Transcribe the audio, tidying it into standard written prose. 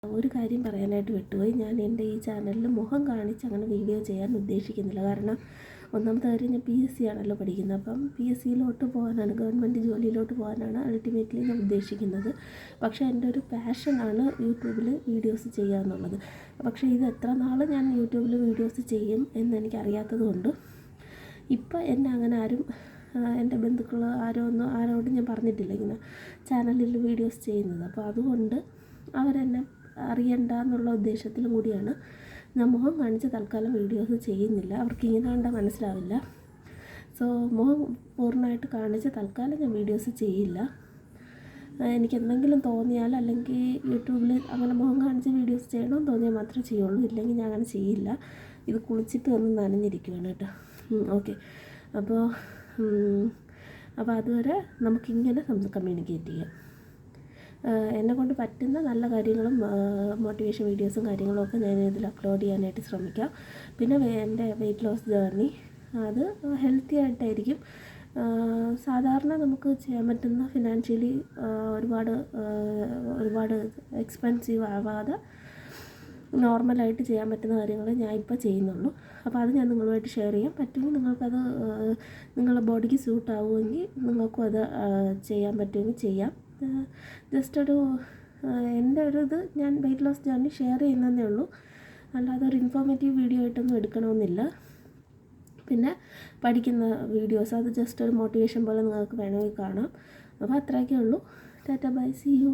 ഒരു കാര്യം പറയാനായിട്ട് വിട്ടുപോയി. ഞാൻ എൻ്റെ ഈ ചാനലിൽ മുഖം കാണിച്ച് അങ്ങനെ വീഡിയോ ചെയ്യാൻ ഉദ്ദേശിക്കുന്നില്ല. കാരണം ഒന്നാമത്തെ കാര്യം ഞാൻ PSC ആണല്ലോ പഠിക്കുന്നത്. അപ്പം PSCയിലോട്ട് പോകാനാണ്, ഗവൺമെൻറ് ജോലിയിലോട്ട് പോകാനാണ് അൾട്ടിമേറ്റ്ലി ഞാൻ ഉദ്ദേശിക്കുന്നത്. പക്ഷേ എൻ്റെ ഒരു പാഷനാണ് യൂട്യൂബിൽ വീഡിയോസ് ചെയ്യുക എന്നുള്ളത്. പക്ഷേ ഇത് എത്ര നാൾ ഞാൻ യൂട്യൂബിൽ വീഡിയോസ് ചെയ്യും എന്നെനിക്കറിയാത്തത് കൊണ്ട് ഇപ്പം എന്നെ അങ്ങനെ ആരും, എൻ്റെ ബന്ധുക്കൾ ആരോടും ഞാൻ പറഞ്ഞിട്ടില്ല ഇങ്ങനെ ചാനലിൽ വീഡിയോസ് ചെയ്യുന്നത്. അപ്പോൾ അതുകൊണ്ട് അവരെന്നെ അറിയണ്ട എന്നുള്ള ഉദ്ദേശത്തിലും കൂടിയാണ് ഞാൻ മുഖം കാണിച്ച് തൽക്കാലം വീഡിയോസ് ചെയ്യുന്നില്ല. അവർക്ക് ഇങ്ങനെ കണ്ടാൽ മനസ്സിലാവില്ല. സോ മുഖം പൂർണ്ണമായിട്ട് കാണിച്ച് തൽക്കാലം ഞാൻ വീഡിയോസ് ചെയ്യില്ല. എനിക്ക് എന്തെങ്കിലും തോന്നിയാൽ അല്ലെങ്കിൽ യൂട്യൂബിൽ അങ്ങനെ മുഖം കാണിച്ച് വീഡിയോസ് ചെയ്യണമെന്ന് തോന്നിയാൽ മാത്രമേ ചെയ്യുള്ളൂ. ഇല്ലെങ്കിൽ ഞാൻ അങ്ങനെ ചെയ്യില്ല. ഇത് കുളിച്ചിട്ട് വന്ന് നനഞ്ഞിരിക്കുകയാണ് കേട്ടോ. ഓക്കെ, അപ്പോൾ അതുവരെ നമുക്കിങ്ങനെ കമ്മ്യൂണിക്കേറ്റ് ചെയ്യാം. എന്നെക്കൊണ്ട് പറ്റുന്ന നല്ല കാര്യങ്ങളും മോട്ടിവേഷൻ വീഡിയോസും കാര്യങ്ങളും ഒക്കെ ഞാൻ ഇതിൽ അപ്ലോഡ് ചെയ്യാനായിട്ട് ശ്രമിക്കാം. പിന്നെ എൻ്റെ വെയ്റ്റ് ലോസ് ജേർണി അത് ഹെൽത്തി ആയിട്ടായിരിക്കും. സാധാരണ നമുക്ക് ചെയ്യാൻ പറ്റുന്ന ഫിനാൻഷ്യലി ഒരുപാട് എക്സ്പെൻസീവ് ആവാതെ നോർമലായിട്ട് ചെയ്യാൻ പറ്റുന്ന കാര്യങ്ങൾ ഞാൻ ഇപ്പോൾ ചെയ്യുന്നുള്ളൂ. അപ്പോൾ അത് ഞാൻ നിങ്ങളുമായിട്ട് ഷെയർ ചെയ്യാം. പറ്റുമെങ്കിൽ നിങ്ങൾക്കത് നിങ്ങളുടെ ബോഡിക്ക് സ്യൂട്ട് ആവുമെങ്കിൽ നിങ്ങൾക്കും അത് ചെയ്യാൻ പറ്റുമെങ്കിൽ ചെയ്യാം. ജസ്റ്റ് എൻ്റെ ഇത് ഞാൻ വെയ്റ്റ് ലോസ് ജേർണി ഷെയർ ചെയ്യുന്നതേ ഉള്ളൂ. അല്ലാതെ ഒരു ഇൻഫോർമേറ്റീവ് വീഡിയോ ആയിട്ടൊന്നും എടുക്കണമെന്നില്ല. പിന്നെ പഠിക്കുന്ന വീഡിയോസ് അത് ജസ്റ്റ് ഒരു മോട്ടിവേഷൻ പോലെ നിങ്ങൾക്ക് വേണമെങ്കിൽ കാണാം. അപ്പോൾ അത്രയൊക്കെ ഉള്ളൂ. Tata bye, see U.